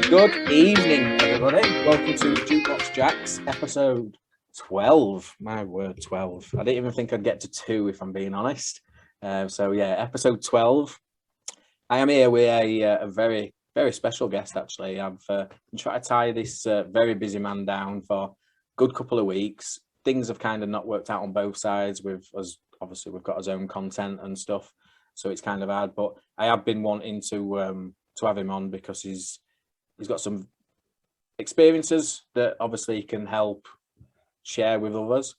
Good evening, everybody. Welcome to Jukebox Jax, episode 12. My word, 12. I didn't even think I'd get to 2, if I'm being honest. So yeah, episode 12. I am here with a very, very special guest, actually. I've been trying to tie this very busy man down for a good couple of weeks. Things have kind of not worked out on both sides. Obviously, we've got his own content and stuff, so it's kind of hard. But I have been wanting to have him on because he's got some experiences that obviously can help share with others.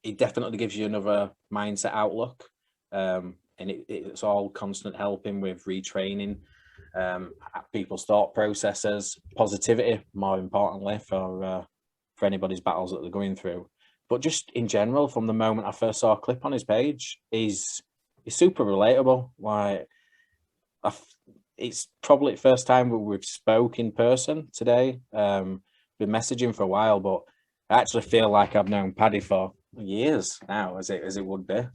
He definitely gives you another mindset outlook, and it's all constant helping with retraining people's thought processes, positivity, more importantly, for anybody's battles that they're going through. But just in general, from the moment I first saw a clip on his page, he's super relatable. Like, it's probably the first time we've spoke in person today. Been messaging for a while, but I actually feel like I've known Paddy for years now, as it would be.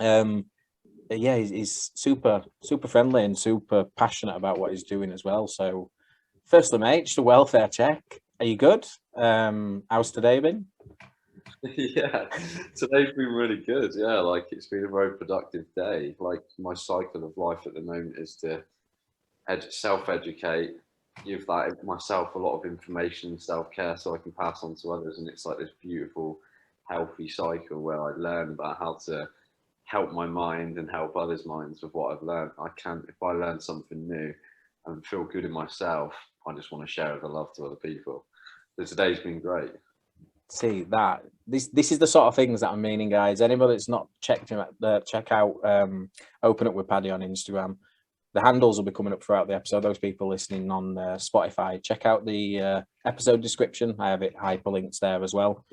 Yeah, he's super friendly and super passionate about what he's doing as well. So, firstly, mate, just a welfare check. Are you good? How's today been? Yeah, today's been really good. Yeah, like it's been a very productive day. Like my cycle of life at the moment is to self-educate, give myself a lot of information, self-care, so I can pass on to others. And it's like this beautiful, healthy cycle where I learn about how to help my mind and help others' minds with what I've learned. If I learn something new and feel good in myself, I just want to share the love to other people. So today's been great. See that this is the sort of things that I'm meaning, guys. Anybody that's not checked him check out Open Up with Paddy on Instagram. The handles will be coming up throughout the episode. Those people listening on Spotify, check out the episode description. I have it hyperlinked there as well.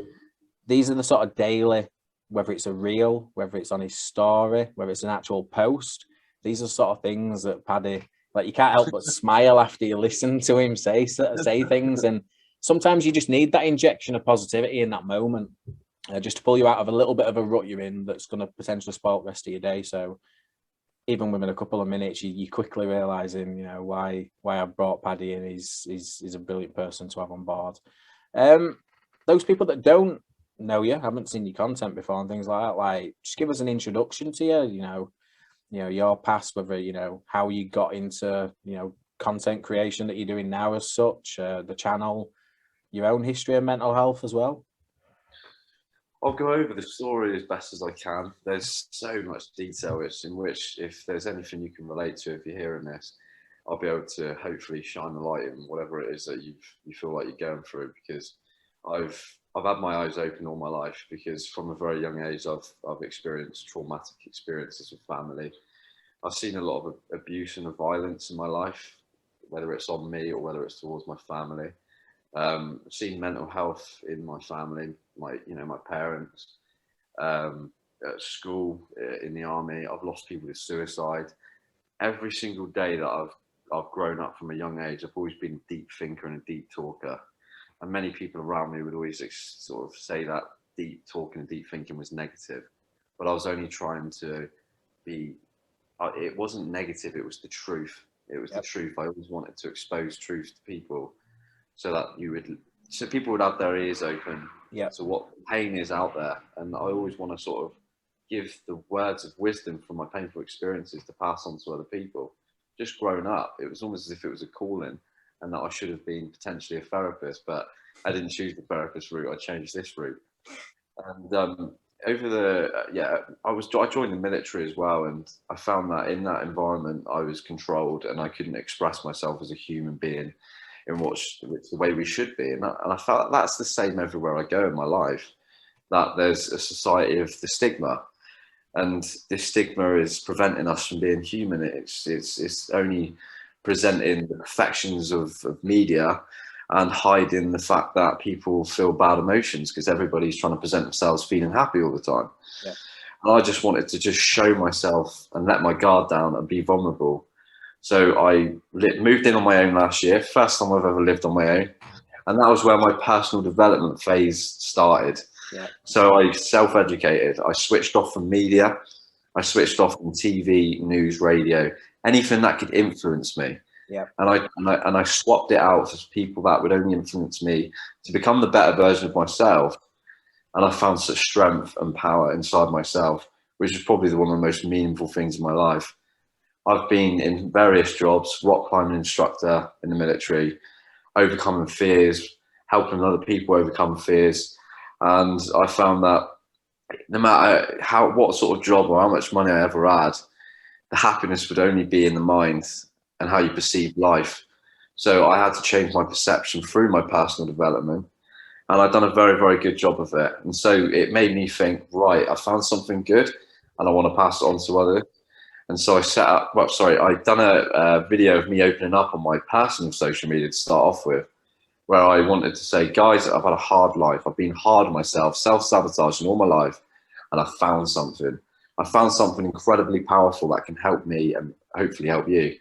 These are the sort of daily, whether it's a reel, whether it's on his story, whether it's an actual post. These are sort of things that Paddy, like, you can't help but smile after you listen to him say things. And sometimes you just need that injection of positivity in that moment, just to pull you out of a little bit of a rut you're in that's going to potentially spoil the rest of your day. So even within a couple of minutes, you quickly realising, you know, why I've brought Paddy in. He's a brilliant person to have on board. Those people that don't know you, haven't seen your content before and things like that, like, just give us an introduction to you, you know, your past, whether, you know, how you got into, you know, content creation that you're doing now as such, the channel, your own history of mental health as well. I'll go over the story as best as I can. There's so much detail in which, if there's anything you can relate to, if you're hearing this, I'll be able to hopefully shine the light in whatever it is that you feel like you're going through. Because I've had my eyes open all my life, because from a very young age I've experienced traumatic experiences with family. I've seen a lot of abuse and violence in my life, whether it's on me or whether it's towards my family. I've seen mental health in my family, my parents, at school, in the army. I've lost people to suicide. Every single day that I've grown up from a young age, I've always been a deep thinker and a deep talker. And many people around me would always sort of say that deep talking and deep thinking was negative. But I was only trying to be, it wasn't negative, it was the truth. It was the truth. I always wanted to expose truth to people, so that people would have their ears open to what pain is out there. And I always want to sort of give the words of wisdom from my painful experiences to pass on to other people. Just growing up, it was almost as if it was a calling, and that I should have been potentially a therapist, but I didn't choose the therapist route. I changed this route. And I joined the military as well, and I found that in that environment I was controlled and I couldn't express myself as a human being in it's the way we should be. And I felt that's the same everywhere I go in my life, that there's a society of the stigma, and this stigma is preventing us from being human. It's only presenting the perfections of media and hiding the fact that people feel bad emotions, because everybody's trying to present themselves feeling happy all the time. Yeah. And I just wanted to just show myself and let my guard down and be vulnerable. So I moved in on my own last year, first time I've ever lived on my own. And that was where my personal development phase started. Yeah. So I self-educated. I switched off from media. I switched off from TV, news, radio, anything that could influence me. Yeah. And I swapped it out for people that would only influence me to become the better version of myself. And I found such strength and power inside myself, which is probably one of the most meaningful things in my life. I've been in various jobs, rock climbing instructor in the military, overcoming fears, helping other people overcome fears. And I found that no matter what sort of job or how much money I ever had, the happiness would only be in the mind and how you perceive life. So I had to change my perception through my personal development, and I've done a very, very good job of it. And so it made me think, right, I found something good and I want to pass it on to others. And so I set up, I'd done a video of me opening up on my personal social media to start off with, where I wanted to say, guys, I've had a hard life. I've been hard on myself, self-sabotaging all my life, and I found something. I found something incredibly powerful that can help me and hopefully help you.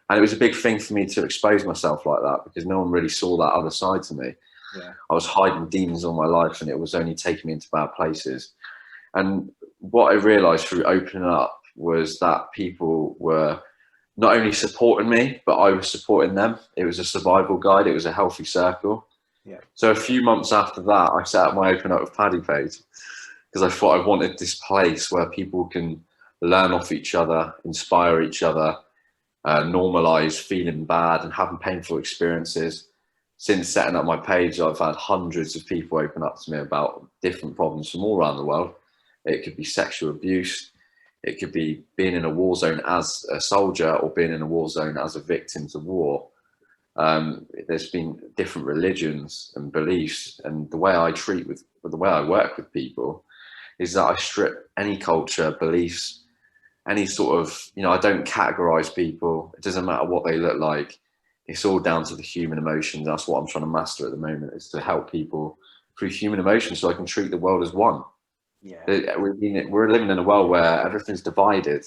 And it was a big thing for me to expose myself like that, because no one really saw that other side to me. Yeah. I was hiding demons all my life, and it was only taking me into bad places. And what I realized through opening up was that people were not only supporting me, but I was supporting them. It was a survival guide. It was a healthy circle. Yeah. So a few months after that, I set up my Open Up with Paddy page, because I thought I wanted this place where people can learn off each other, inspire each other, normalize feeling bad and having painful experiences. Since setting up my page, I've had hundreds of people open up to me about different problems from all around the world. It could be sexual abuse. It could be being in a war zone as a soldier, or being in a war zone as a victim to war. There's been different religions and beliefs, and the way the way I work with people is that I strip any culture, beliefs, any sort of, I don't categorize people. It doesn't matter what they look like. It's all down to the human emotions. That's what I'm trying to master at the moment, is to help people through human emotions so I can treat the world as one. Yeah. We're living in a world where everything's divided.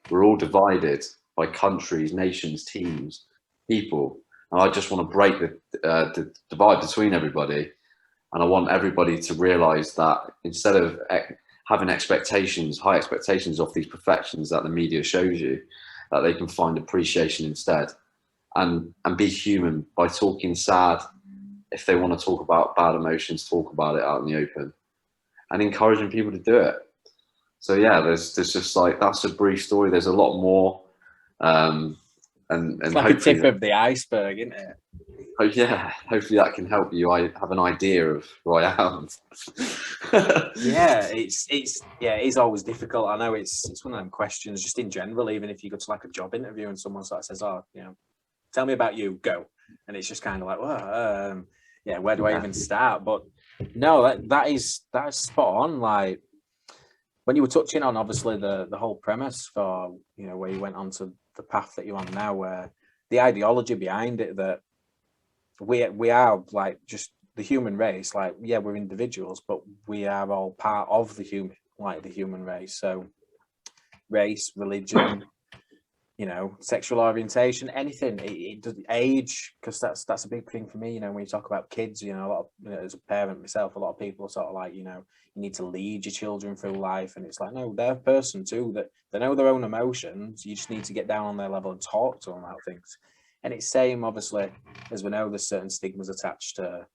We're all divided by countries, nations, teams, people. And I just want to break the divide between everybody. And I want everybody to realize that instead of having high expectations of these perfections that the media shows you, that they can find appreciation instead, and be human by talking sad. If they want to talk about bad emotions, talk about it out in the open, and encouraging people to do it. So yeah, there's just like, that's a brief story. There's a lot more. And it's like a tip of the iceberg, isn't it? Oh yeah, hopefully that can help you. I have an idea of who I am. Yeah, it is always difficult. I know it's one of them questions, just in general. Even if you go to like a job interview and someone sort of says, "Oh, tell me about you, go," and it's just kind of like, well, yeah, where do I even start? But no, that is spot on. Like when you were touching on, obviously the whole premise for where you went onto the path that you're on now, where the ideology behind it, that we are like just the human race. Like, yeah, we're individuals, but we are all part of the human race. So race, religion, sexual orientation, anything, it does, age, because that's a big thing for me. When you talk about kids, a lot of, as a parent myself, a lot of people are sort of like, you need to lead your children through life, and it's like, no, they're a person too, that they know their own emotions. You just need to get down on their level and talk to them about things. And it's same, obviously, as we know, there's certain stigmas attached to,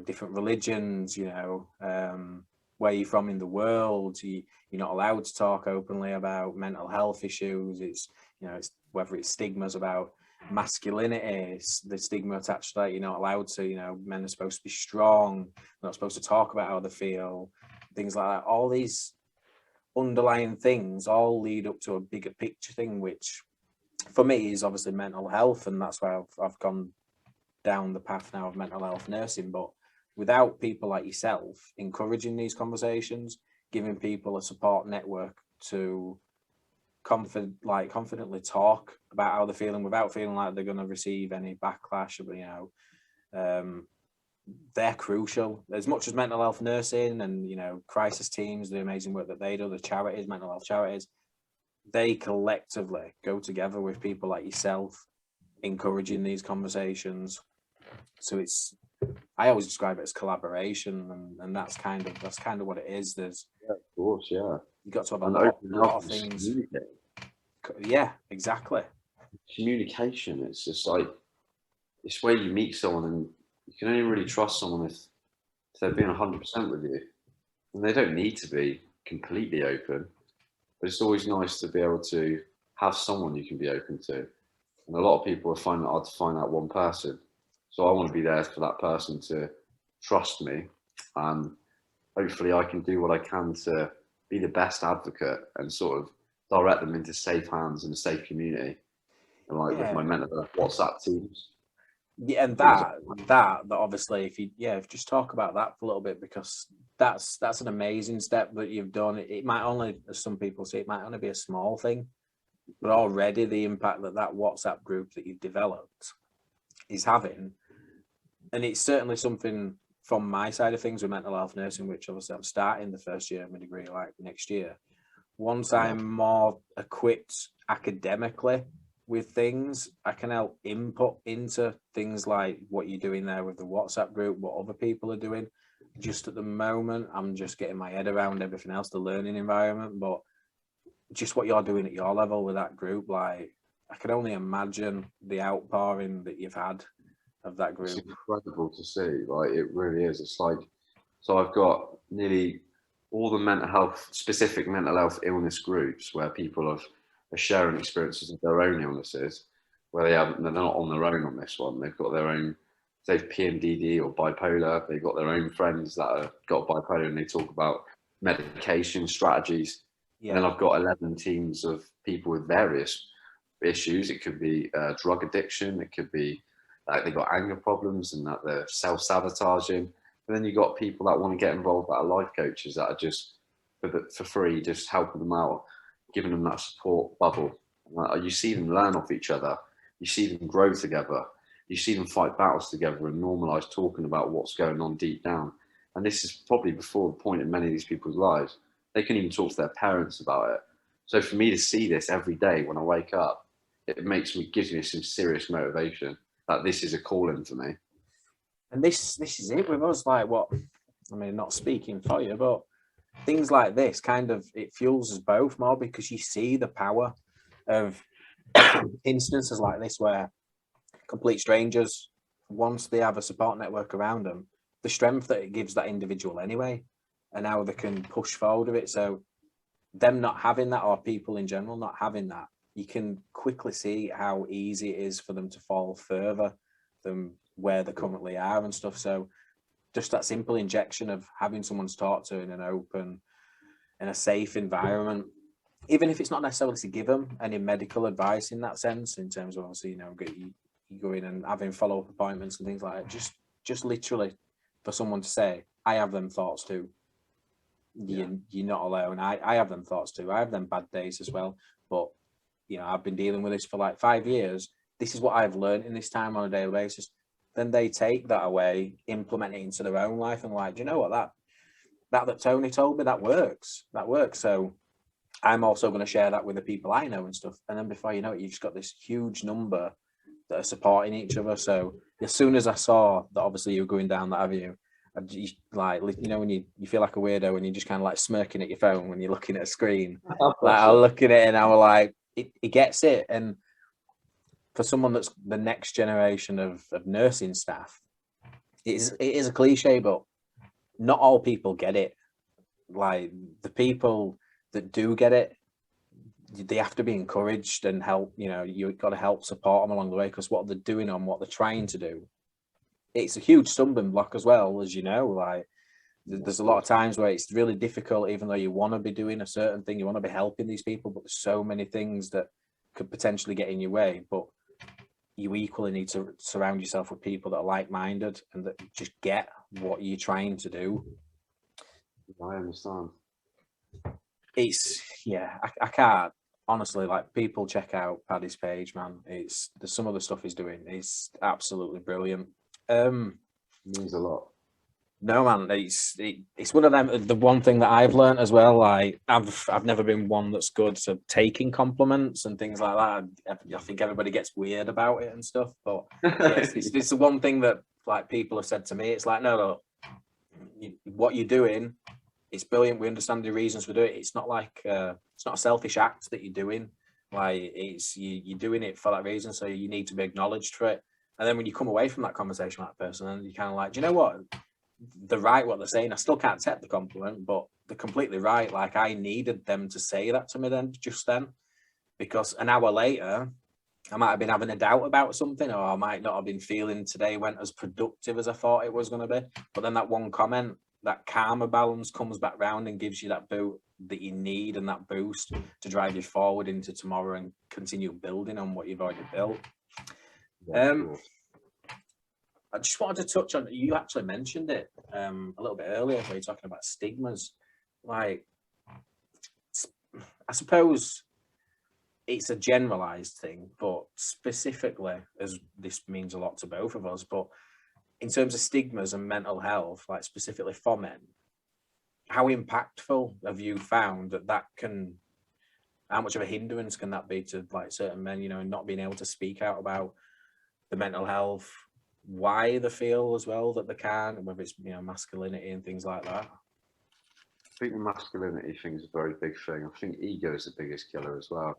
different religions, where you're from in the world. You're not allowed to talk openly about mental health issues. It's, it's whether it's stigmas about masculinity, it's the stigma attached to that. You're not allowed to, men are supposed to be strong, not supposed to talk about how they feel, things like that. All these underlying things all lead up to a bigger picture thing, which for me is obviously mental health, and that's why I've gone down the path now of mental health nursing. But without people like yourself encouraging these conversations, giving people a support network to confidently talk about how they're feeling without feeling like they're going to receive any backlash, they're crucial. As much as mental health nursing and crisis teams, the amazing work that they do, the charities, mental health charities, they collectively go together with people like yourself, encouraging these conversations. So I always describe it as collaboration, and that's kind of what it is. There's, yeah, of course, yeah. You got to have a lot of things. Yeah, exactly. communication. It's just like, it's where you meet someone, and you can only really trust someone if they're being 100% with you. And they don't need to be completely open, but it's always nice to be able to have someone you can be open to. And a lot of people find it hard to find that one person. So I want to be there for that person to trust me. And hopefully I can do what I can to be the best advocate and sort of direct them into safe hands and a safe community. And like with my mental health WhatsApp teams. Yeah, and that obviously, if you just talk about that for a little bit, because that's an amazing step that you've done. It might only, as some people say, it might only be a small thing, but already the impact that WhatsApp group that you've developed is having, and it's certainly something from my side of things with mental health nursing, which obviously I'm starting the first year of my degree like next year. Once I'm more equipped academically with things, I can help input into things like what you're doing there with the WhatsApp group, what other people are doing. Just at the moment, I'm just getting my head around everything else, the learning environment, but just what you're doing at your level with that group, like I can only imagine the outpouring that you've had of that group. It's incredible to see, like it really is. It's like, so I've got nearly all the specific mental health illness groups where people are sharing experiences of their own illnesses, where they're not on their own on this one. They've got their own, say, PMDD or bipolar. They've got their own friends that have got bipolar, and they talk about medication strategies. Yeah. And then I've got 11 teams of people with various issues. It could be drug addiction. It could be like they've got anger problems and that they're self-sabotaging. And then you've got people that want to get involved, that are life coaches, that are just for free, just helping them out, giving them that support bubble. You see them learn off each other. You see them grow together. You see them fight battles together and normalise talking about what's going on deep down. And this is probably before the point in many of these people's lives. They can even talk to their parents about it. So for me to see this every day when I wake up, it gives me some serious motivation that this is a calling for me. And this is it with us. Like, what I mean, not speaking for you, but things like this kind of, it fuels us both more, because you see the power of instances like this where complete strangers, once they have a support network around them, the strength that it gives that individual anyway, and how they can push forward with it. So them not having that, or people in general not having that, you can quickly see how easy it is for them to fall further than where they currently are and stuff. So just that simple injection of having someone to talk to in an open, in a safe environment, even if it's not necessarily to give them any medical advice in that sense, in terms of obviously, you go in and having follow-up appointments and things like that, just literally for someone to say, I have them thoughts too. You're not alone. I have them thoughts too. I have them bad days as well. But, I've been dealing with this for like 5 years. This is what I've learned in this time on a daily basis. Then they take that away, implement it into their own life, and like, do you know what, that Tony told me, that works. So I'm also going to share that with the people I know and stuff. And then before you know it, you've just got this huge number that are supporting each other. So as soon as I saw that, obviously you were going down that avenue, when you feel like a weirdo and you're just kind of like smirking at your phone when you're looking at a screen. Like, I look at it and I was like, it gets it. And for someone that's the next generation of nursing staff, it is a cliche, but not all people get it. Like, the people that do get it, they have to be encouraged and help. You've got to help support them along the way, because what they're doing and what they're trying to do, it's a huge stumbling block as well, as you know. Like, there's a lot of times where it's really difficult, even though you want to be doing a certain thing, you want to be helping these people, but there's so many things that could potentially get in your way. But you equally need to surround yourself with people that are like-minded and that just get what you're trying to do. I understand. I can't honestly, like, people check out Paddy's page, man. There's some of the stuff he's doing is absolutely brilliant. Means a lot. No, man, it's one of them. The one thing that I've learned as well, like, I've never been one that's good to taking compliments and things like that. I think everybody gets weird about it and stuff, but it's the one thing that, like, people have said to me. It's like, no, what you're doing, it's brilliant. We understand the reasons for doing it. It's not like it's not a selfish act that you're doing. Like it's you're doing it for that reason, so you need to be acknowledged for it. And then when you come away from that conversation with that person, and you kind of like, do you know what? They're right what they're saying. I still can't accept the compliment, but they're completely right. Like I needed them to say that to me just then, because an hour later, I might have been having a doubt about something, or I might not have been feeling today went as productive as I thought it was going to be. But then that one comment, that karma balance comes back round and gives you that boot that you need and that boost to drive you forward into tomorrow and continue building on what you've already built. I just wanted to touch on, you actually mentioned it a little bit earlier where you're talking about stigmas. Like, I suppose it's a generalized thing, but specifically, as this means a lot to both of us, but in terms of stigmas and mental health, like specifically for men, how impactful have you found that can, how much of a hindrance can that be to like certain men, you know, and not being able to speak out about the mental health, why they feel as well that they can, and whether it's, you know, masculinity and things like that? I think the masculinity thing is a very big thing. I think ego is the biggest killer as well.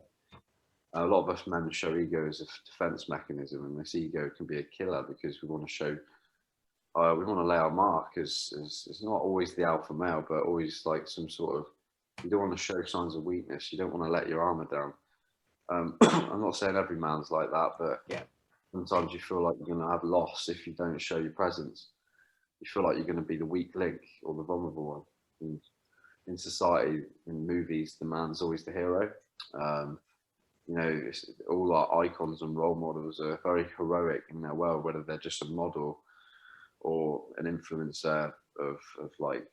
A lot of us men show ego as a defense mechanism, and this ego can be a killer because we want to show, we want to lay our mark as it's not always the alpha male, but always like some sort of, you don't want to show signs of weakness. You don't want to let your armor down. I'm not saying every man's like that, but yeah, sometimes you feel like you're going to have loss if you don't show your presence. You feel like you're going to be the weak link or the vulnerable one. And in society, in movies, the man's always the hero. You know, all our icons and role models are very heroic in their world, whether they're just a model or an influencer of like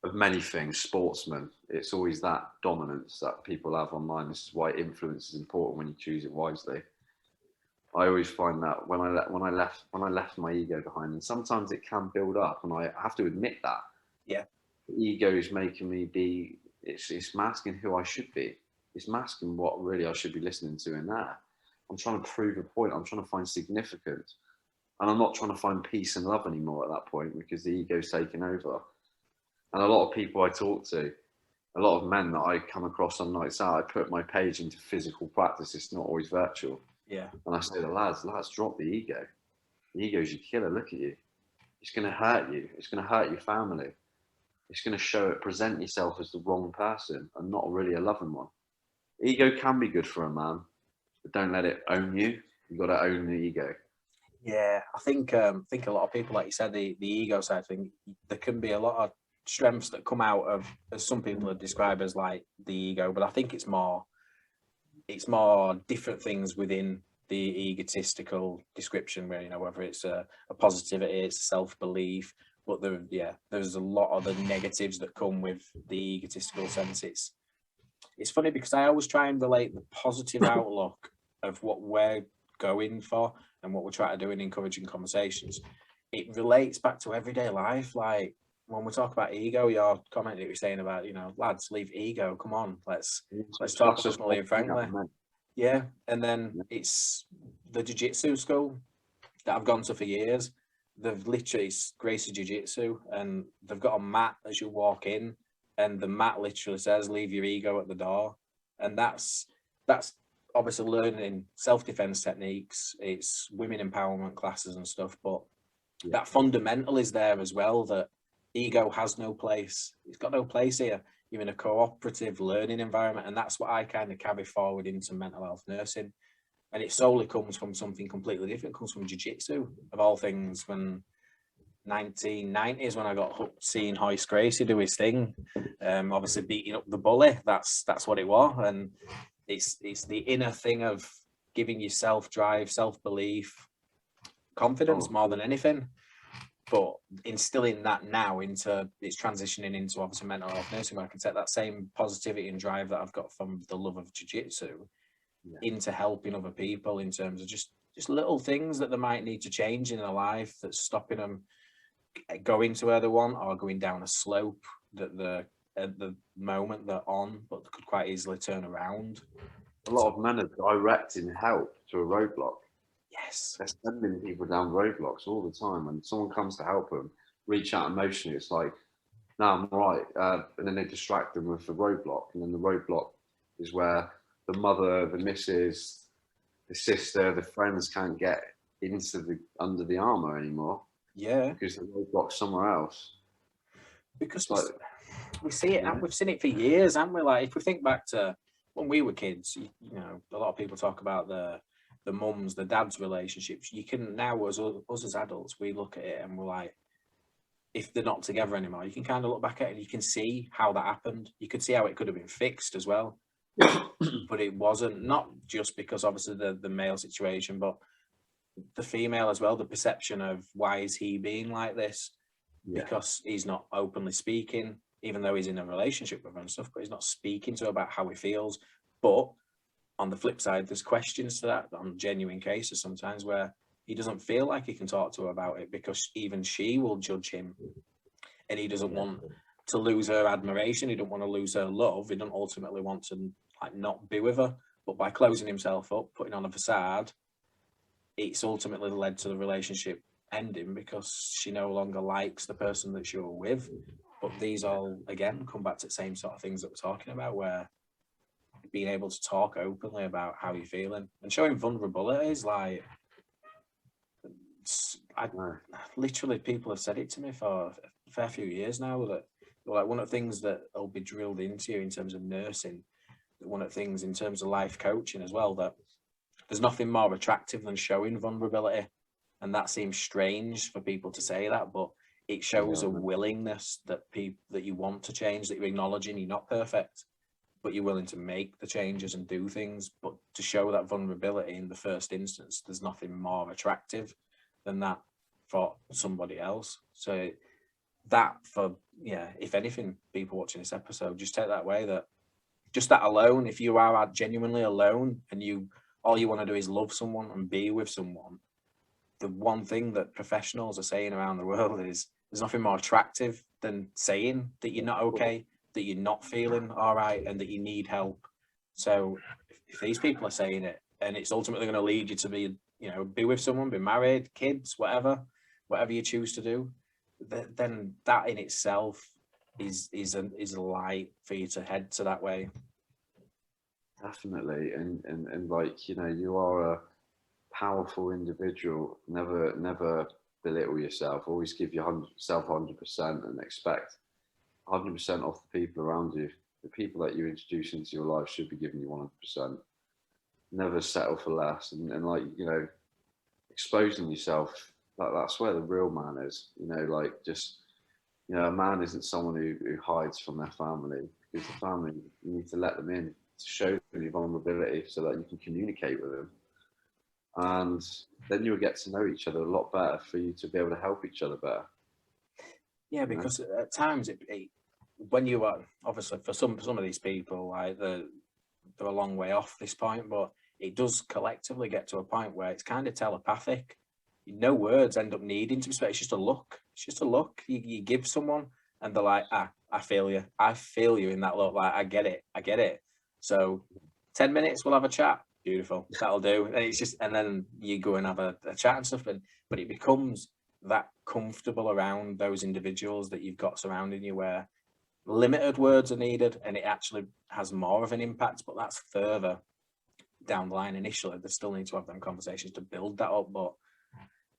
of many things, sportsmen. It's always that dominance that people have online. This is why influence is important when you choose it wisely. I always find that when I left my ego behind, and sometimes it can build up, and I have to admit that. Yeah, the ego is making me be. It's masking who I should be. It's masking what really I should be listening to in there. I'm trying to prove a point. I'm trying to find significance. And I'm not trying to find peace and love anymore at that point because the ego's taken over. And a lot of people I talk to, a lot of men that I come across on nights out, I put my page into physical practice. It's not always virtual. yeah. And I say to lads, drop the ego. The ego's your killer. Look at you. It's going to hurt you. It's going to hurt your family. It's going to show it, present yourself as the wrong person and not really a loving one. Ego can be good for a man, but don't let it own you. You've got to own the ego. Yeah, I think a lot of people, like you said, the ego side thing, there can be a lot of strengths that come out of, as some people are described as like the ego, but I think it's more different things within the egotistical description, where, you know, whether it's a positivity, it's self-belief, but there's a lot of the negatives that come with the egotistical sense. It's funny because I always try and relate the positive outlook of what we're going for and what we're trying to do in encouraging conversations. It relates back to everyday life. Like when we talk about ego, your comment that you're saying about, you know, lads, leave ego. Come on, let's talk openly and frankly. Yeah, and then it's the jiu-jitsu school that I've gone to for years. They've literally, it's Gracie Jiu-Jitsu, and they've got a mat as you walk in, and the mat literally says, leave your ego at the door. And that's obviously learning self-defense techniques. It's women empowerment classes and stuff, but that fundamental is there as well, that ego has no place. It's got no place here. You're in a cooperative learning environment, and that's what I kind of carry forward into mental health nursing. And it solely comes from something completely different. It comes from jiu-jitsu, of all things, when 1990s, when I got hooked seeing Hoist Gracie do his thing, obviously beating up the bully. That's what it was. And it's the inner thing of giving yourself drive, self-belief, confidence more than anything. But instilling that now into, it's transitioning into obviously mental health nursing, where I can take that same positivity and drive that I've got from the love of jiu-jitsu into helping other people in terms of just little things that they might need to change in their life that's stopping them going to where they want, or going down a slope that at the moment they're on, but could quite easily turn around. A lot of men are directing help to a roadblock. Yes. They're sending people down roadblocks all the time. When someone comes to help them, reach out emotionally, it's like, no, I'm all right. And then they distract them with the roadblock, and then the roadblock is where the mother, the missus, the sister, the friends can't get into the under the armour anymore. Yeah, because they're roadblocked somewhere else. because Like, we see it, and we've seen it for years, haven't we? Like, if we think back to when we were kids, you know, a lot of people talk about the mums, the dads relationships. You can now, as us as adults, we look at it and we're like, if they're not together anymore, you can kind of look back at it and you can see how that happened. You could see how it could have been fixed as well, but it wasn't. Not just because obviously the male situation, but the female as well. The perception of why is he being like this? Because he's not openly speaking, even though he's in a relationship with her and stuff, but he's not speaking to her about how he feels. But on the flip side, there's questions to that on genuine cases sometimes where he doesn't feel like he can talk to her about it because even she will judge him, and he doesn't want to lose her admiration. He don't want to lose her love. He don't ultimately want to like not be with her. But by closing himself up, putting on a facade, it's ultimately led to the relationship ending because she no longer likes the person that you're with. But these all again come back to the same sort of things that we're talking about, where being able to talk openly about how you're feeling and showing vulnerability is like, literally people have said it to me for a fair few years now, that like one of the things that will be drilled into you in terms of nursing, one of the things in terms of life coaching as well, that there's nothing more attractive than showing vulnerability. And that seems strange for people to say that, but it shows a willingness that that you want to change, that you're acknowledging you're not perfect, but you're willing to make the changes and do things. But to show that vulnerability in the first instance, there's nothing more attractive than that for somebody else. So that, for if anything, people watching this episode, just take that way, that just that alone, if you are genuinely alone and all you want to do is love someone and be with someone, the one thing that professionals are saying around the world is there's nothing more attractive than saying that you're not okay, that you're not feeling all right, and that you need help. So if these people are saying it, and it's ultimately going to lead you to be with someone, be married, kids, whatever you choose to do, then that in itself is a light for you to head to that way. Definitely, and like, you are a powerful individual. Never belittle yourself. Always give yourself 100% and expect 100% off the people around you. The people that you introduce into your life should be giving you 100%. Never settle for less, and like, exposing yourself. That's where the real man is. A man isn't someone who hides from their family, because the family, you need to let them in to show them your vulnerability so that you can communicate with them. And then you'll get to know each other a lot better for you to be able to help each other better. Yeah, because at times when you are, obviously for some of these people, like they're a long way off this point, but it does collectively get to a point where it's kind of telepathic. No words end up needing to be spoken. It's just a look. It's just a look you give someone, and they're like, I feel you. I feel you in that look. Like, I get it. So 10 minutes, we'll have a chat. Beautiful. That'll do. And it's just, and then you go and have a chat and stuff. But it becomes that comfortable around those individuals that you've got surrounding you, where limited words are needed, and it actually has more of an impact. But that's further down the line. Initially, they still need to have them conversations to build that up. But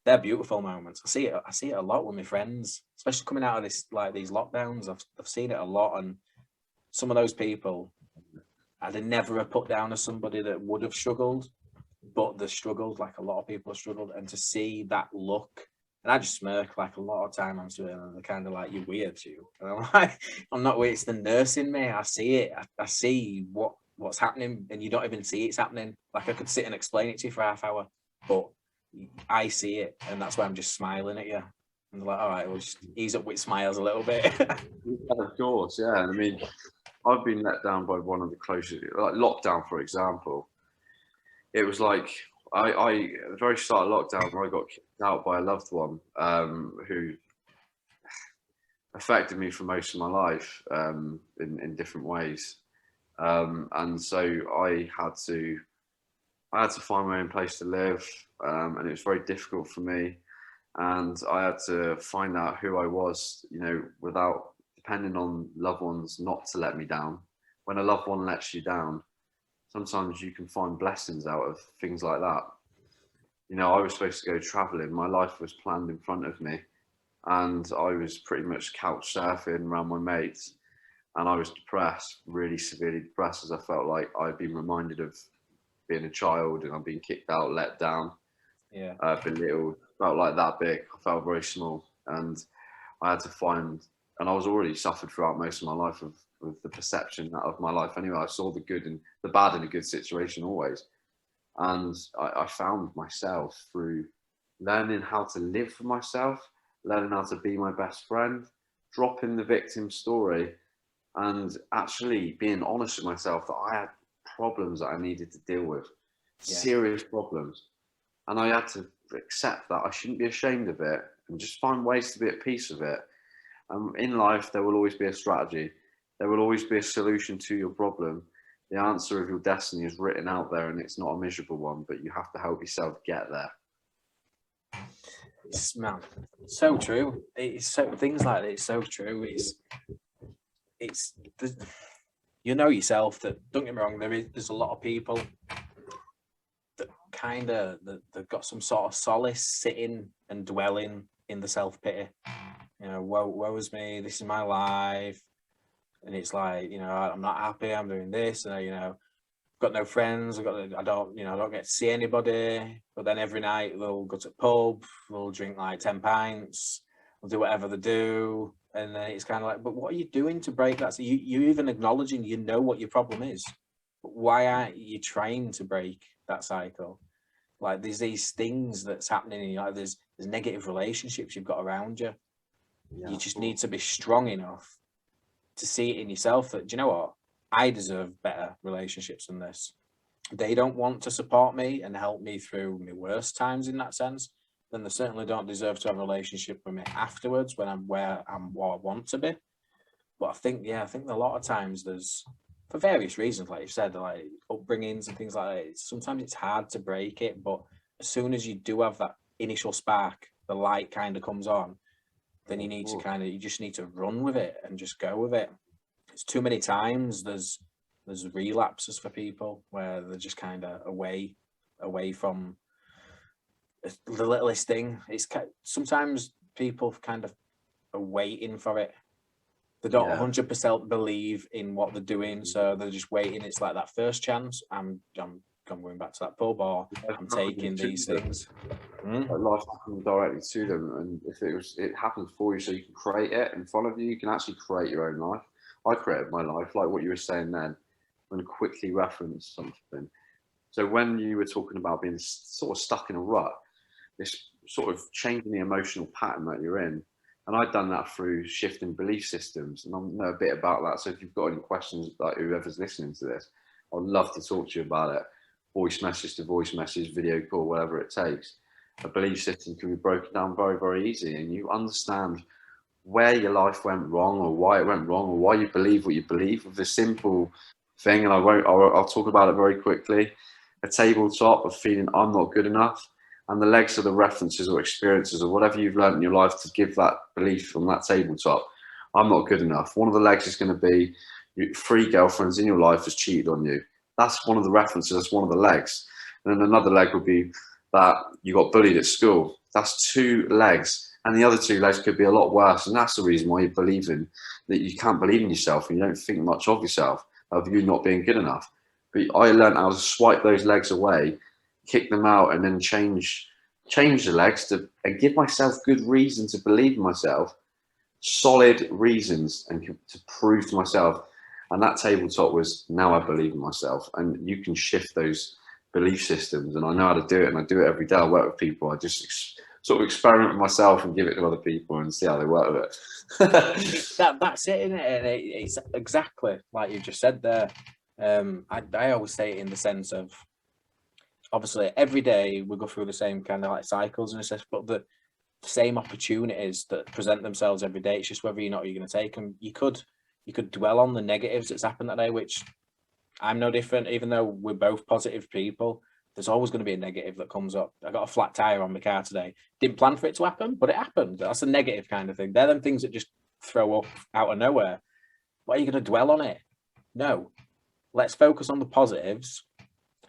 they're beautiful moments. I see it a lot with my friends, especially coming out of these lockdowns. I've seen it a lot, and some of those people I'd never have put down as somebody that would have struggled, but they struggled like a lot of people have struggled. And to see that look, and I just smirk like a lot of time I'm doing, and they're kind of like, "You're weird, too." And I'm like, "I'm not weird. It's the nurse in me. I see it. I see what's happening, and you don't even see it's happening. Like, I could sit and explain it to you for half hour, but I see it, and that's why I'm just smiling at you." And they're like, "All right, we'll just ease up with smiles a little bit." Yeah, of course, yeah. And I mean, I've been let down by one of the closest, like lockdown, for example. It was like at the very start of lockdown, I got kicked out by a loved one who affected me for most of my life in different ways, and so I had to find my own place to live, and it was very difficult for me. And I had to find out who I was, without depending on loved ones not to let me down, when a loved one lets you down, sometimes you can find blessings out of things like that. You know, I was supposed to go traveling. My life was planned in front of me, and I was pretty much couch surfing around my mates, and I was depressed, really severely depressed, as I felt like I'd been reminded of being a child and I'd been kicked out, let down, belittled. Felt like that big. I felt very small, and I had to find. And I was already suffered throughout most of my life with the perception of my life. Anyway, I saw the good and the bad in a good situation always. And I found myself through learning how to live for myself, learning how to be my best friend, dropping the victim story, and actually being honest with myself that I had problems that I needed to deal with, serious problems. And I had to accept that I shouldn't be ashamed of it and just find ways to be at peace with it. And in life, there will always be a strategy. There will always be a solution to your problem. The answer of your destiny is written out there, and it's not a miserable one, but you have to help yourself get there. It's, man, so true. It's so, things like that. It's so true. It's you know yourself that, don't get me wrong, there's a lot of people that kind of they've got some sort of solace sitting and dwelling in the self-pity. You know, woe is me, this is my life. And it's like, you know, I'm not happy, I'm doing this, and you know, got no friends, I don't get to see anybody. But then every night they'll go to the pub, they'll drink like 10 pints, they'll do whatever they do. And then it's kind of like, but what are you doing to break that? So you even acknowledging, you know what your problem is. But why aren't you trying to break that cycle? Like there's these things that's happening in you, like there's negative relationships you've got around you. Yeah, you just need to be strong enough to see it in yourself that, do you know what? I deserve better relationships than this. They don't want to support me and help me through my worst times in that sense. Then they certainly don't deserve to have a relationship with me afterwards when I'm where I want to be. But I think a lot of times there's, for various reasons, like you said, like upbringings and things like that, sometimes it's hard to break it. But as soon as you do have that initial spark, the light kind of comes on, then you need to you just need to run with it and just go with it. It's too many times there's relapses for people where they're just kind of away from the littlest thing. It's sometimes people kind of are waiting for it. They don't 100% believe in what they're doing, so they're just waiting. It's like that first chance. I'm going back to that pub, or I'm taking these things. Life happens directly to them, and if it happens for you, so you can create it in front of you. You can actually create your own life. I created my life, like what you were saying then. I'm going to quickly reference something. So when you were talking about being sort of stuck in a rut, this sort of changing the emotional pattern that you're in, and I've done that through shifting belief systems, and I know a bit about that. So if you've got any questions, like whoever's listening to this, I'd love to talk to you about it. Voice message to voice message, video call, whatever it takes. A belief system can be broken down very, very easy, and you understand where your life went wrong, or why it went wrong, or why you believe what you believe, with a simple thing. And I'll talk about it very quickly. A tabletop of feeling I'm not good enough, and the legs are the references or experiences or whatever you've learned in your life to give that belief on that tabletop. I'm not good enough. One of the legs is going to be 3 girlfriends in your life has cheated on you. That's one of the references. That's one of the legs. And then another leg would be that you got bullied at school. That's 2 legs. And the other 2 legs could be a lot worse. And that's the reason why you're believing that you can't believe in yourself and you don't think much of yourself, of you not being good enough. But I learned how to swipe those legs away, kick them out, and then change the legs and give myself good reason to believe in myself, solid reasons, and to prove to myself. And that tabletop was, now I believe in myself. And you can shift those belief systems. And I know how to do it, and I do it every day. I work with people. I just sort of experiment with myself and give it to other people and see how they work with it. That's it, isn't it? And it's exactly like you just said there. I always say it in the sense of, obviously every day we go through the same kind of like cycles and stuff, but the same opportunities that present themselves every day. It's just whether or not you're going to take them. You could dwell on the negatives that's happened that day, which I'm no different. Even though we're both positive people, there's always going to be a negative that comes up. I got a flat tire on my car today. Didn't plan for it to happen, but it happened. That's a negative kind of thing. They're them things that just throw up out of nowhere. Why are you going to dwell on it? No, let's focus on the positives.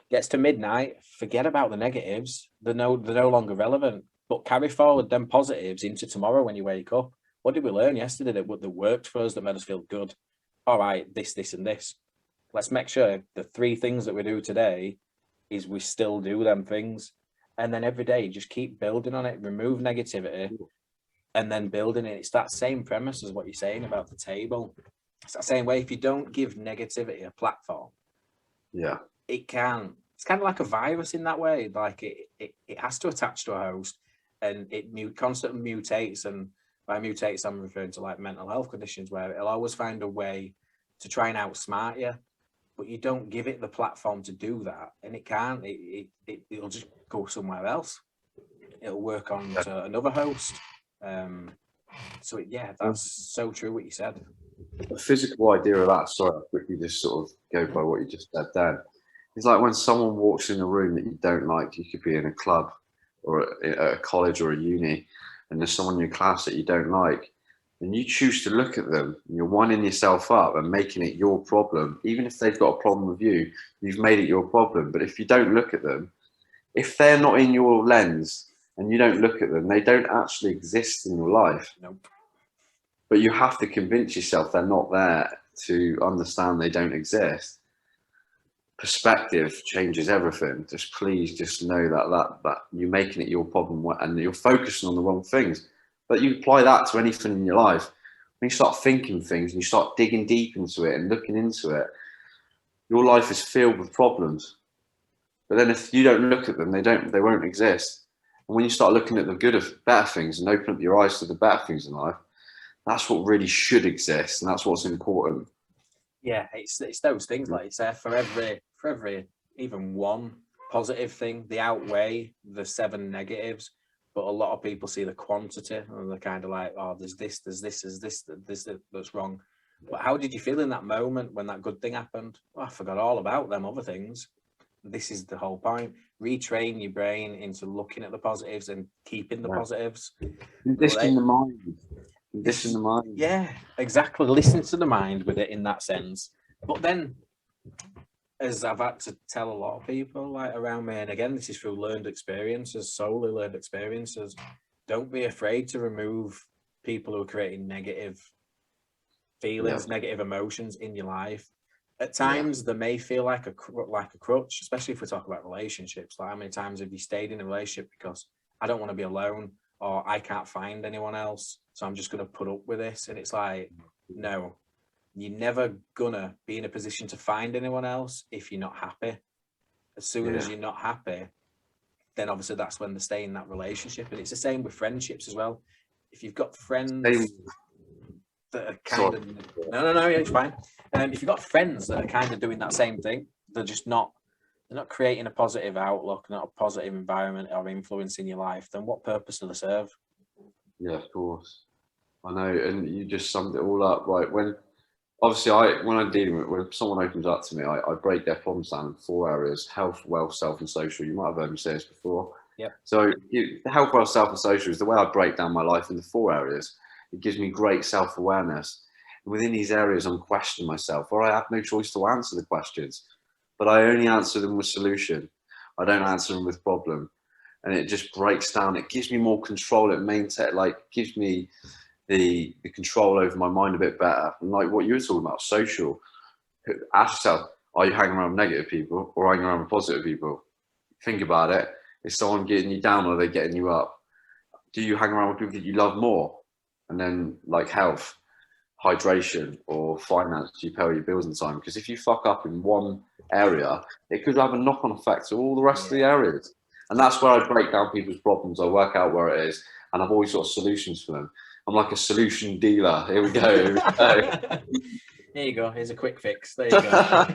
Gets to midnight, forget about the negatives. They're no longer relevant. But carry forward them positives into tomorrow when you wake up. What did we learn yesterday that worked for us, that made us feel good? All right, this, and this. Let's make sure the 3 things that we do today is we still do them things. And then every day, just keep building on it, remove negativity, and then building it. It's that same premise as what you're saying about the table. It's that same way. If you don't give negativity a platform, Yeah. it can. It's kind of like a virus in that way. Like it has to attach to a host, and it constantly mutates. And by mutates, I'm referring to like mental health conditions where it'll always find a way to try and outsmart you, but you don't give it the platform to do that, and it can't. It'll just go somewhere else. It'll work on to another host. So yeah, that's so true what you said. The physical idea of that, sorry, I'll quickly just sort of go by what you just said then. It's like when someone walks in a room that you don't like, you could be in a club or at a college or a uni, and there's someone in your class that you don't like, and you choose to look at them, and you're winding yourself up and making it your problem. Even if they've got a problem with you, you've made it your problem. But if you don't look at them, if they're not in your lens and you don't look at them, they don't actually exist in your life. Nope. But you have to convince yourself they're not there to understand they don't exist. Perspective changes everything. Just please just know that you're making it your problem and you're focusing on the wrong things. But you apply that to anything in your life. When you start thinking things and you start digging deep into it and looking into it, your life is filled with problems. But then if you don't look at them, they won't exist. And when you start looking at the better things and open up your eyes to the better things in life, that's what really should exist, and that's what's important. Yeah, it's those things, like it's there for every even one positive thing, they outweigh the 7 negatives. But a lot of people see the quantity and they're kind of like, oh, there's this that's wrong. But how did you feel in that moment when that good thing happened? Oh, I forgot all about them other things. This is the whole point. Retrain your brain into looking at the positives and keeping the positives. Condition the mind. Condition the mind. Yeah, exactly. Listen to the mind with it in that sense. But then, as I've had to tell a lot of people like around me, and again, this is through learned experiences, solely learned experiences, don't be afraid to remove people who are creating negative feelings, negative emotions in your life. At times, they may feel like a crutch, especially if we talk about relationships. Like, how many times have you stayed in a relationship because I don't want to be alone, or I can't find anyone else, so I'm just going to put up with this? And it's like, no, you're never gonna be in a position to find anyone else if you're not happy. As soon as you're not happy, then obviously that's when they stay in that relationship. And it's the same with friendships as well. If you've got friends that are kind of no, it's fine. If you've got friends that are kind of doing that same thing, they're not creating a positive outlook, not a positive environment or influence in your life, then what purpose do they serve? Yeah, of course. I know, and you just summed it all up. Right, when I'm dealing with, when someone opens up to me, I break their problems down in 4 areas: health, wealth, self, and social. You might have heard me say this before. Yeah. So the health, wealth, self, and social is the way I break down my life into 4 areas. It gives me great self-awareness. And within these areas, I'm questioning myself, or I have no choice to answer the questions, but I only answer them with solution. I don't answer them with problem. And it just breaks down. It gives me more control. Gives me the control over my mind a bit better. And like what you were talking about, social. Ask yourself, are you hanging around with negative people or hanging around with positive people? Think about it. Is someone getting you down or are they getting you up? Do you hang around with people that you love more? And then like health, hydration, or finance, do you pay all your bills in time? Because if you fuck up in one area, it could have a knock-on effect to all the rest of the areas. And that's where I break down people's problems. I work out where it is, and I've always got solutions for them. I'm like a solution dealer. Here we go. There you go. Here's a quick fix. There you go.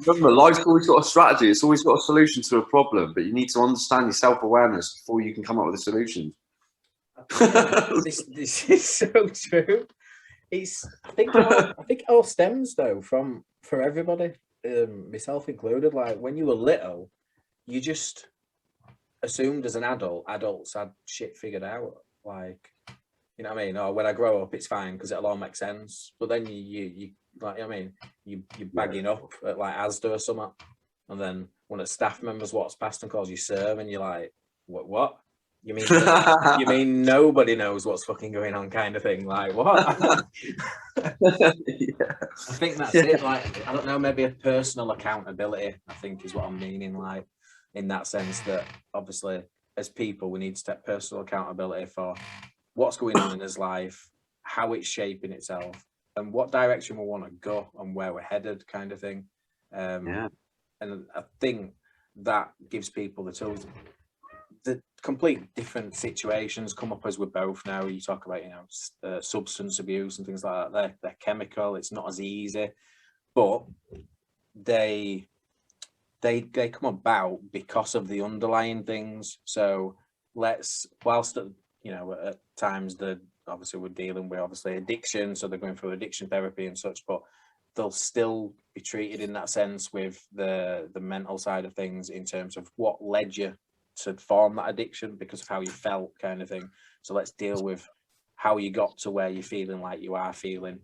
Remember, life's always got a strategy. It's always got a solution to a problem, but you need to understand your self-awareness before you can come up with a solution. This is so true. I think it all stems though for everybody, myself included. Like when you were little, you just assumed as an adults had shit figured out. Like, you know what I mean? Or when I grow up, it's fine because it'll all make sense. But then you like, I mean, you're bagging up at like Asda or something, and then one of the staff members walks past and calls you sir, and you're like, what? You mean you mean nobody knows what's fucking going on, kind of thing? Like, what? Yeah. I think that's it. Like, I don't know, maybe a personal accountability, I think, is what I'm meaning. Like, in that sense, that obviously as people, we need to take personal accountability for what's going on in his life, how it's shaping itself, and what direction we want to go and where we're headed, kind of thing. Yeah. And I think that gives people the tools. The complete different situations come up as we both know. You talk about, you know, substance abuse and things like that. They're chemical. It's not as easy, but they come about because of the underlying things. So whilst you know, at times obviously we're dealing with obviously addiction, so they're going through addiction therapy and such, but they'll still be treated in that sense with the mental side of things in terms of what led you to form that addiction because of how you felt, kind of thing. So let's deal with how you got to where you're feeling like you are feeling.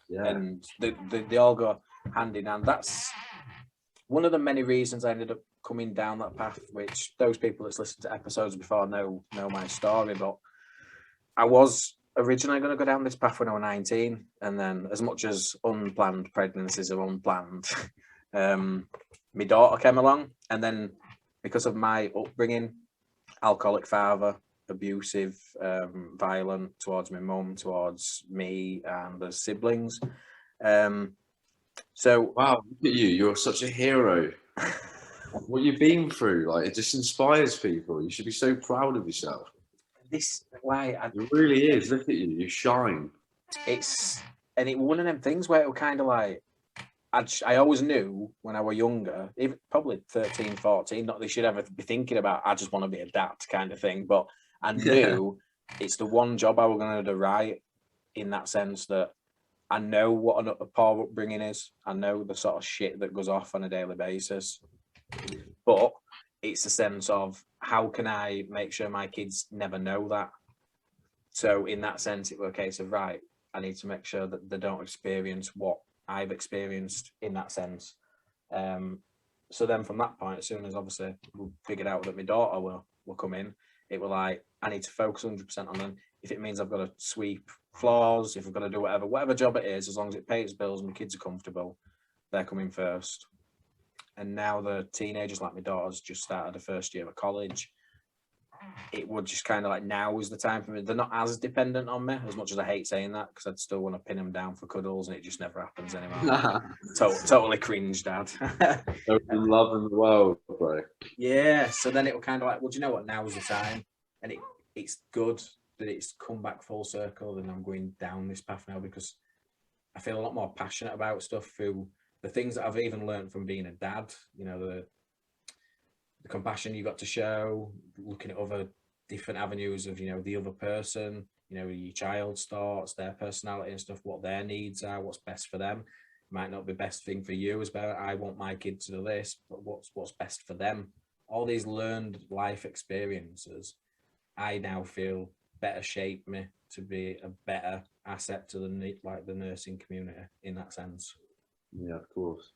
Yeah. And they all go hand in hand. That's one of the many reasons I ended up coming down that path, which those people that's listened to episodes before know my story. But I was originally going to go down this path when I was 19, and then as much as unplanned pregnancies are unplanned, my daughter came along, and then because of my upbringing, alcoholic father, abusive, violent towards my mum, towards me and the siblings. So wow, look at you! You're such a hero. What you've been through, like, it just inspires people. You should be so proud of yourself. this why It really is. Look at you. You shine. it's one of them things where it was kind of like I always knew when I was younger, even probably 13, 14, not that they should ever be thinking about, I just want to be a dad kind of thing. But I knew it's the one job I was going to do right, in that sense that I know what a poor upbringing is. I know the sort of shit that goes off on a daily basis. But it's a sense of how can I make sure my kids never know that? So in that sense, it was a case of, right, I need to make sure that they don't experience what I've experienced in that sense. So then from that point, as soon as obviously we figured out that my daughter will come in, it was like, I need to focus 100% on them. If it means I've got to sweep floors, if I've got to do whatever job it is, as long as it pays bills and my kids are comfortable, they're coming first. And now the teenagers, like my daughter's just started the first year of college, it would just kind of like, now is the time for me. They're not as dependent on me, as much as I hate saying that, because I'd still want to pin them down for cuddles, and it just never happens anymore. Totally cringe, Dad. In love in the world, bro. Yeah, so then it was kind of like, well, do you know what? Now's the time. And it's good that it's come back full circle, and I'm going down this path now, because I feel a lot more passionate about stuff through the things that I've even learned from being a dad. You know, the compassion you got to show, looking at other different avenues of, you know, the other person, you know, your child's thoughts, their personality and stuff, what their needs are, what's best for them. Might not be best thing for you as well. I want my kid to do this, but what's best for them. All these learned life experiences, I now feel better shape me to be a better asset to the nursing community in that sense. Yeah, of course.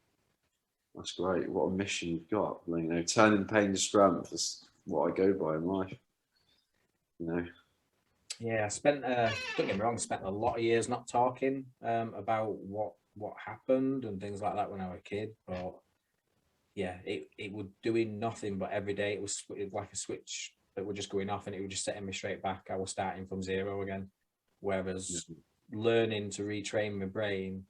That's great. What a mission you've got. You know, turning pain to strength is what I go by in life. You know. Yeah, I spent, don't get me wrong, spent a lot of years not talking about what happened and things like that when I was a kid. But yeah, it was doing nothing, but every day it was like a switch that was just going off, and it was just setting me straight back. I was starting from zero again. Whereas learning to retrain my brain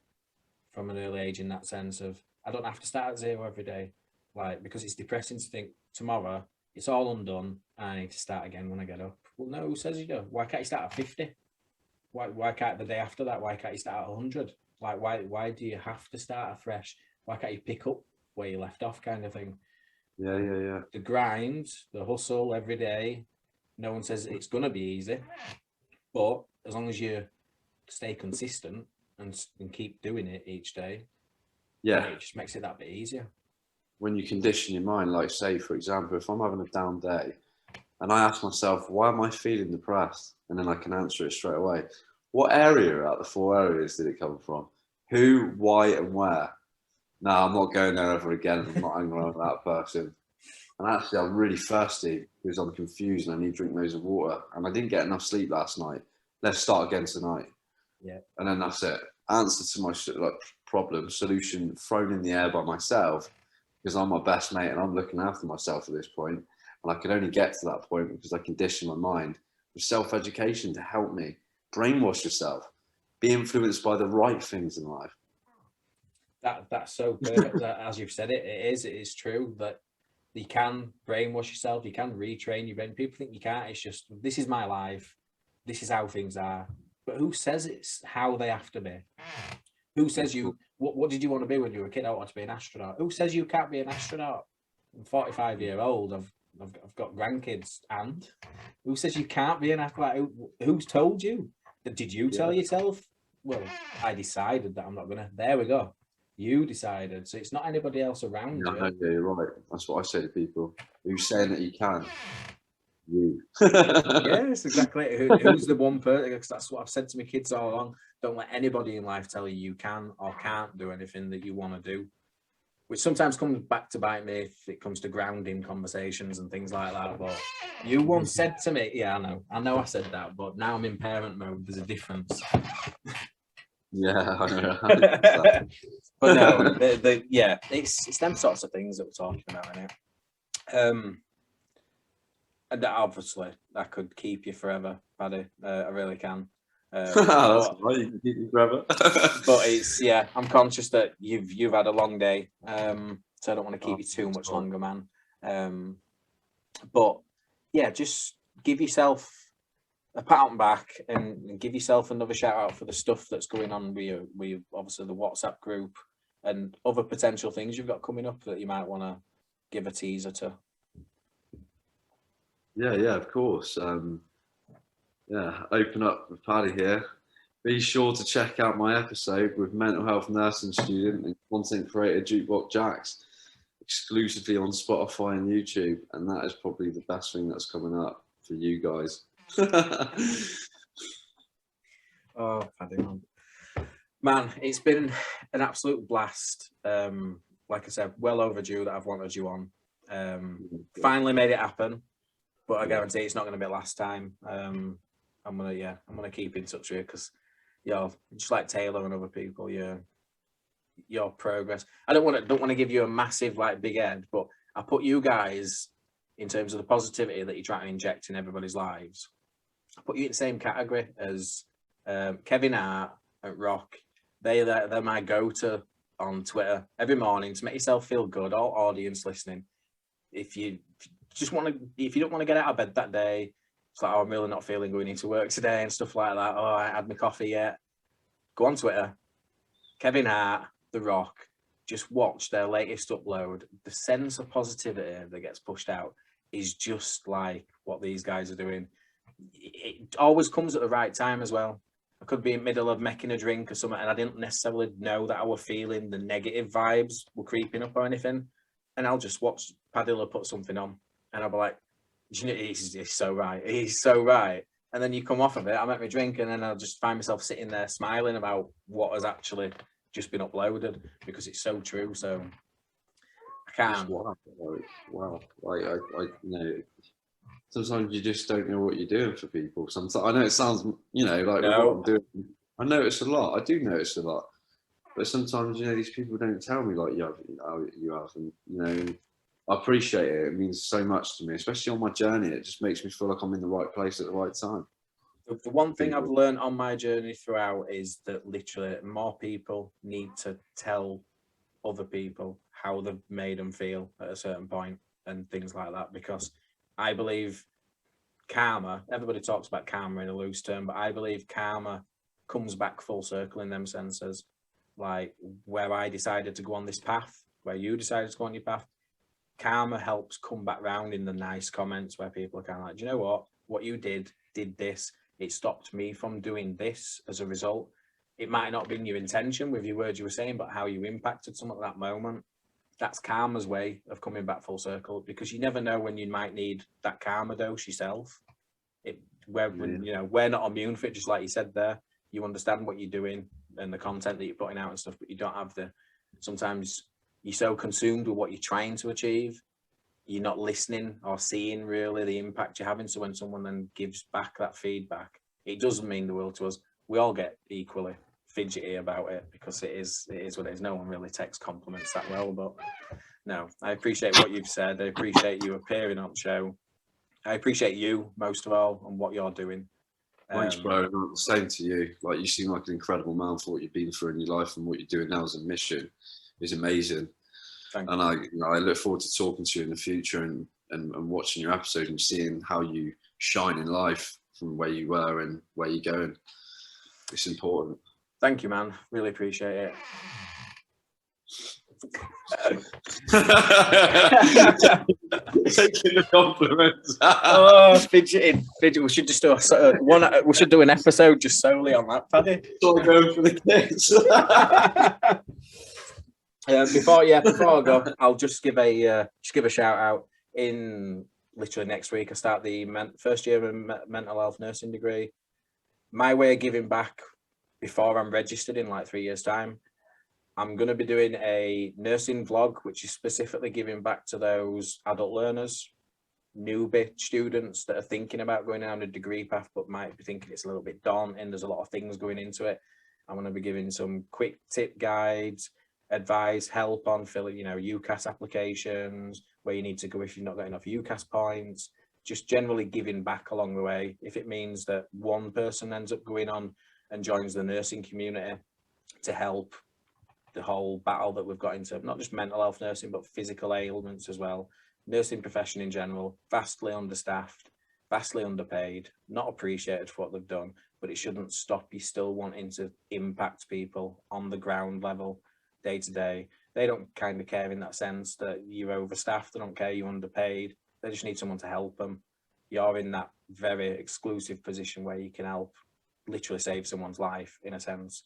from an early age in that sense of, I don't have to start at zero every day, like, because it's depressing to think tomorrow it's all undone and I need to start again when I get up. Well, no, who says you do? Why can't you start at 50? Why can't the day after that? Why can't you start at 100? Like, why do you have to start afresh? Why can't you pick up where you left off, kind of thing? Yeah. The grind, the hustle every day. No one says it's gonna be easy, but as long as you stay consistent and keep doing it each day, it just makes it that bit easier. When you condition your mind, like, say, for example, if I'm having a down day and I ask myself, why am I feeling depressed? And then I can answer it straight away. What area out of the 4 areas did it come from? Who, why, and where? No, I'm not going there ever again. I'm not hanging around with that person. And actually, I'm really thirsty because I'm confused and I need to drink loads of water. And I didn't get enough sleep last night. Let's start again tonight. Yeah. And then that's it. Answer to my problem, solution thrown in the air by myself because I'm my best mate and I'm looking after myself at this point. And I can only get to that point because I condition my mind with self-education to help me. Brainwash yourself. Be influenced by the right things in life. That's so perfect. As you've said it is true that you can brainwash yourself, you can retrain your brain. People think you can't. It's just, this is my life, this is how things are. But who says it's how they have to be? Who says you, what did you want to be when you were a kid? I wanted to be an astronaut. Who says you can't be an astronaut? I'm 45-year-old, I've got grandkids, and who says you can't be an athlete? Who's told you? Did you tell yourself? Well, I decided that I'm not gonna. There we go. You decided. So it's not anybody else around you. Yeah, you're right. That's what I say to people. Who's saying that you can? You. Yes, exactly. Who's the one person? Because that's what I've said to my kids all along. Don't let anybody in life tell you you can or can't do anything that you want to do. Which sometimes comes back to bite me if it comes to grounding conversations and things like that. But you once said to me, yeah, I know I said that, but now I'm in parent mode. There's a difference. Yeah, I know. But no, it's them sorts of things that we're talking about, isn't it? And that obviously I could keep you forever, Paddy. I really can. That's right, you can keep me forever. But it's I'm conscious that you've had a long day, so I don't want to keep you too much longer, man. But yeah, just give yourself a pat on the back and give yourself another shout out for the stuff that's going on with you, obviously the WhatsApp group and other potential things you've got coming up that you might want to give a teaser to. Yeah, of course. Open Up with Paddy here. Be sure to check out my episode with mental health nursing student and content creator Jukebox Jax, exclusively on Spotify and YouTube, and that is probably the best thing that's coming up for you guys. Oh, Paddy, man, it's been an absolute blast. Like I said, well overdue that I've wanted you on. Finally made it happen, but I guarantee it's not going to be last time. I'm gonna keep in touch with you because you're just like Taylor and other people. Your progress. I don't want to give you a massive big head, but I put you guys in terms of the positivity that you try to inject in everybody's lives. I put you in the same category as Kevin Hart and Rock. They're my go-to on Twitter every morning to make yourself feel good. All audience listening, if you don't want to get out of bed that day, it's like, oh, I'm really not feeling going into work today and stuff like that. Oh, I had my coffee yet. Go on Twitter, Kevin Hart, The Rock. Just watch their latest upload. The sense of positivity that gets pushed out is just like what these guys are doing. It always comes at the right time as well. I could be in the middle of making a drink or something and I didn't necessarily know that I was feeling the negative vibes were creeping up or anything. And I'll just watch Paddy put something on and I'll be like, he's so right. He's so right. And then you come off of it, I make my drink and then I'll just find myself sitting there smiling about what has actually just been uploaded because it's so true. So I can't. Wow. Sometimes you just don't know what you're doing for people. Sometimes I know it sounds, like what I'm doing. I notice a lot. I do notice a lot, but sometimes these people don't tell me like you have, and I appreciate it. It means so much to me, especially on my journey. It just makes me feel like I'm in the right place at the right time. The one thing I've learned on my journey throughout is that literally more people need to tell other people how they've made them feel at a certain point and things like that, because I believe karma, everybody talks about karma in a loose term, but I believe karma comes back full circle in them senses. Like where I decided to go on this path, where you decided to go on your path, karma helps come back round in the nice comments where people are kind of like, do you know what you did this, it stopped me from doing this as a result. It might not have been your intention with your words you were saying, but how you impacted someone at that moment. That's karma's way of coming back full circle, because you never know when you might need that karma dose yourself. We're not immune for it, just like you said there. You understand what you're doing. and the content that you're putting out and stuff, but you don't have sometimes you're so consumed with what you're trying to achieve, you're not listening or seeing really the impact you're having. So when someone then gives back that feedback, it doesn't mean the world to us. We all get equally fidgety about it because it is what it is. No one really takes compliments that well, but no, I appreciate what you've said. I appreciate you appearing on the show. I appreciate you most of all and what you're doing. Thanks, bro. Same to you. Like, you seem like an incredible man for what you've been through in your life, and what you're doing now as a mission is amazing. Thank and you. I look forward to talking to you in the future and watching your episode and seeing how you shine in life from where you were and where you're going. It's important. Thank you, man. Really appreciate it. Taking the compliments. Oh, fidgeting. We should just do we should do an episode just solely on that, Paddy. All going for the kids. Before I go, I'll just give a shout out. In literally next week, I start the first year of mental health nursing degree. My way of giving back before I'm registered in like 3 years' time, I'm going to be doing a nursing vlog, which is specifically giving back to those adult learners, newbie students that are thinking about going down a degree path, but might be thinking it's a little bit daunting. There's a lot of things going into it. I'm going to be giving some quick tip guides, advice, help on filling, UCAS applications, where you need to go if you've not got enough UCAS points, just generally giving back along the way. If it means that one person ends up going on and joins the nursing community to help the whole battle that we've got into, not just mental health nursing, but physical ailments as well. Nursing profession in general, vastly understaffed, vastly underpaid, not appreciated for what they've done, but it shouldn't stop you still wanting to impact people on the ground level, day to day. They don't kind of care in that sense that you're overstaffed. They don't care you're underpaid. They just need someone to help them. You're in that very exclusive position where you can help literally save someone's life in a sense.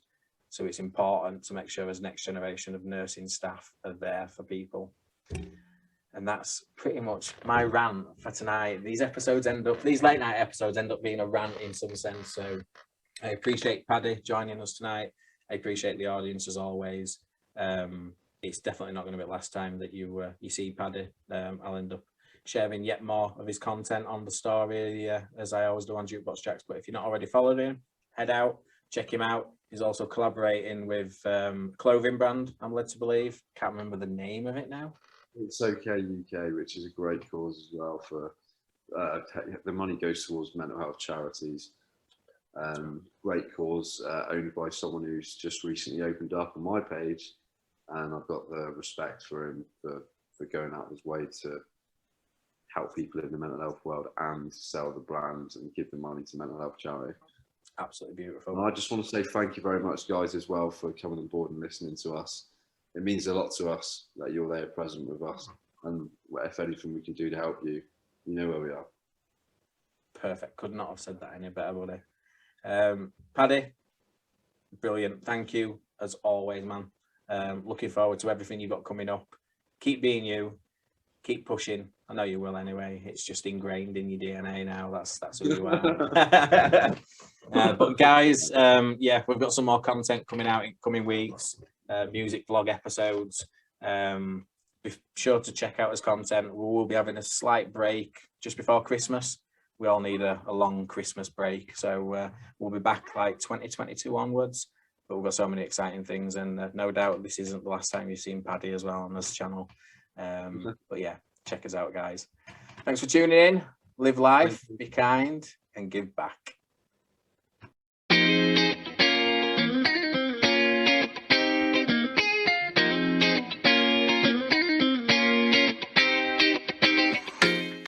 So it's important to make sure as next generation of nursing staff are there for people. And that's pretty much my rant for tonight. These late night episodes end up being a rant in some sense. So I appreciate Paddy joining us tonight. I appreciate the audience as always. It's definitely not going to be the last time that you see Paddy. I'll end up sharing yet more of his content on the story, as I always do on Jukebox Jax. But if you're not already following him, head out, check him out. He's also collaborating with clothing brand, I'm led to believe. Can't remember the name of it now. It's OK UK, which is a great cause as well. For the money goes towards mental health charities. Great cause, owned by someone who's just recently opened up on my page, and I've got the respect for him for going out of his way to help people in the mental health world and sell the brand and give the money to mental health charity. Absolutely beautiful. And I just want to say thank you very much, guys, as well, for coming on board and listening to us. It means a lot to us that you're there present with us, and if anything we can do to help you, you know where we are. Perfect. Could not have said that any better, buddy. Paddy, brilliant. Thank you as always, man. Looking forward to everything you've got coming up. Keep being you. Keep pushing. I know you will anyway. It's just ingrained in your DNA now. That's who you are. But guys, we've got some more content coming out in coming weeks. Music vlog episodes. Be sure to check out his content. We will be having a slight break just before Christmas. We all need a long Christmas break, so we'll be back like 2022 onwards. But we've got so many exciting things, and no doubt this isn't the last time you've seen Paddy as well on this channel. But yeah, check us out, guys. Thanks for tuning in. Live life, be kind, and give back.